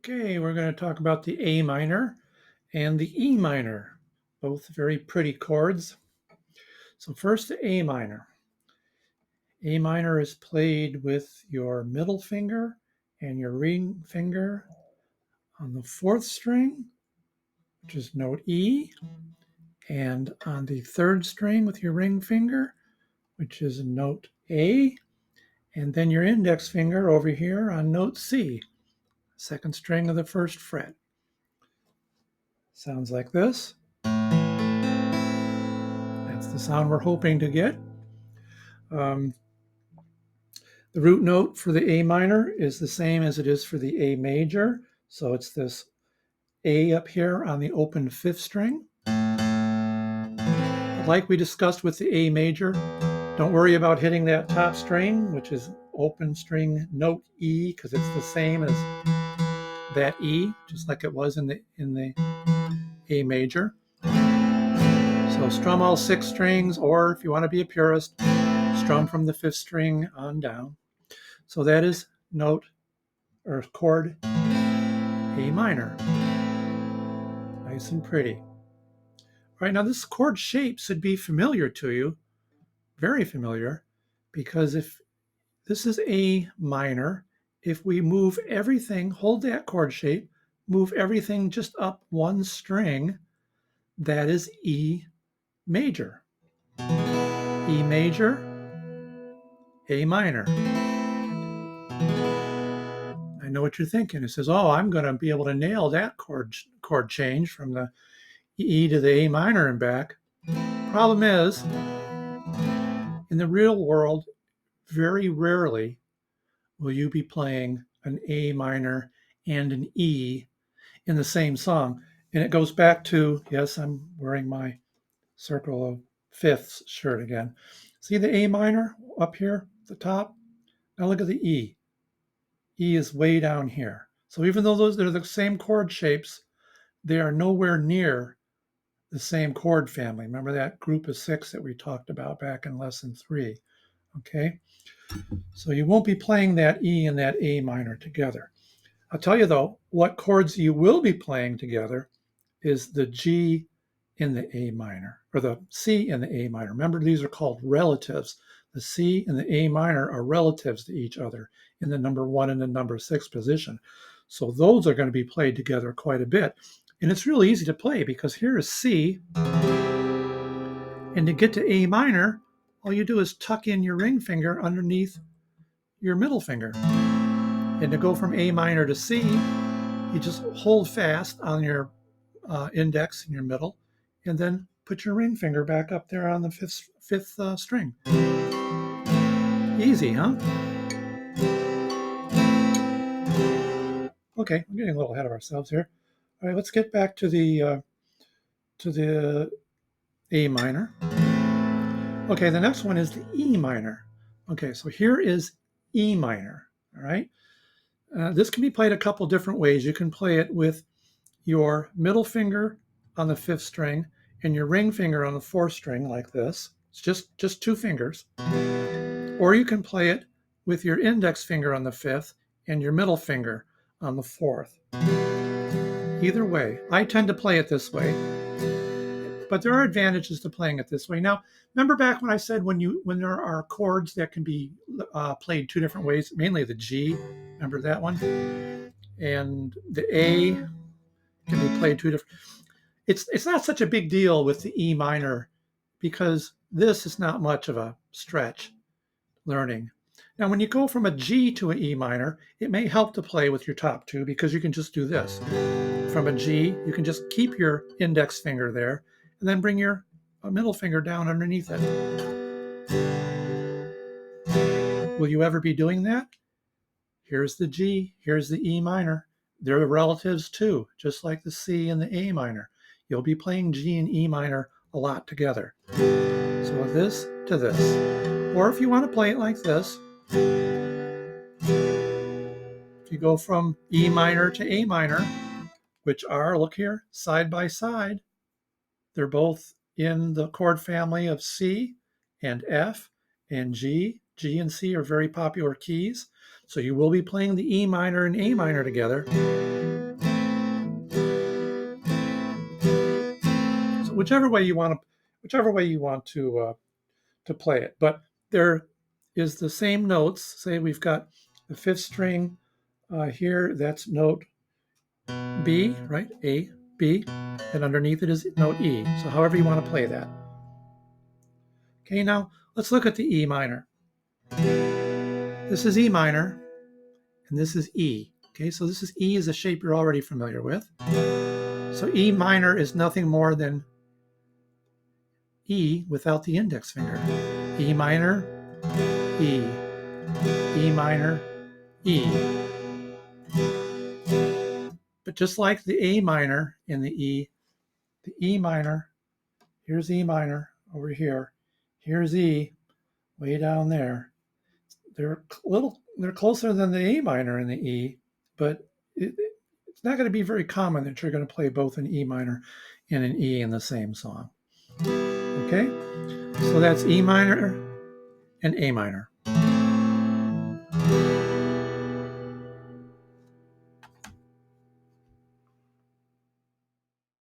Okay, we're going to talk about the A minor and the E minor, both very pretty chords. So first the A minor. A minor is played with your middle finger and your ring finger on the fourth string, which is note E, and on the third string with your ring finger, which is note A, and then your index finger over here on note C, second string of the first fret. Sounds like this. That's the sound we're hoping to get. Um, the root note for the A minor is the same as it is for the A major. So it's this A up here on the open fifth string. But like we discussed with the A major, don't worry about hitting that top string, which is open string note E, because it's the same as that E, just like it was in the A major. So strum all six strings, or if you want to be a purist, strum from the fifth string on down. So that is note or chord A minor. Nice and pretty. All right, now this chord shape should be familiar to you, very familiar, because if this is A minor, if we move everything, hold that chord shape, move everything just up one string, that is E major. E major, A minor. I know what you're thinking. It says, oh, I'm going to be able to nail that chord change from the E to the A minor and back. Problem is, in the real world, very rarely will you be playing an A minor and an E in the same song. And it goes back to, yes, I'm wearing my circle of fifths shirt again. See the A minor up here at the top? Now look at the E. E is way down here. So even though those are the same chord shapes, they are nowhere near the same chord family. Remember that group of six that we talked about back in lesson 3, okay? So you won't be playing that E and that A minor together. I'll tell you though, what chords you will be playing together is the G in the A minor, or the C in the A minor. Remember, these are called relatives. The C and the A minor are relatives to each other in the number 1 and the number 6 position. So those are going to be played together quite a bit. And it's really easy to play because here is C. And to get to A minor, all you do is tuck in your ring finger underneath your middle finger. And to go from A minor to C, you just hold fast on your index in your middle, and then put your ring finger back up there on the fifth string. Easy, huh? Okay, we're getting a little ahead of ourselves here. All right, let's get back to the A minor. Okay, the next one is the E minor. Okay, so here is E minor. All right, this can be played a couple different ways. You can play it with your middle finger on the fifth string and your ring finger on the fourth string like this. It's just two fingers. Or you can play it with your index finger on the fifth and your middle finger on the fourth. Either way, I tend to play it this way, but there are advantages to playing it this way. Now, remember back when I said when there are chords that can be played two different ways, mainly the G, remember that one? And the A can be played two different. It's not such a big deal with the E minor because this is not much of a stretch learning. Now, when you go from a G to an E minor, it may help to play with your top two because you can just do this. From a G, you can just keep your index finger there and then bring your middle finger down underneath it. Will you ever be doing that? Here's the G, here's the E minor. They're relatives too, just like the C and the A minor. You'll be playing G and E minor a lot together. So this to this. Or if you want to play it like this, if you go from E minor to A minor, which are, look here, side by side, they're both in the chord family of C and F and G. G and C are very popular keys. So you will be playing the E minor and A minor together. whichever way you want to play it. But there is the same notes. Say we've got the fifth string here. That's note B, right? A, B, and underneath it is note E. So however you want to play that. Okay, now let's look at the E minor. This is E minor, and this is E. Okay, so this is E is a shape you're already familiar with. So E minor is nothing more than E without the index finger. E minor, E, E minor, E. But just like the A minor in the E minor, here's E minor over here, here's E way down there. They're closer than the A minor and the E, but it's not going to be very common that you're going to play both an E minor and an E in the same song. Okay, so that's E minor and A minor.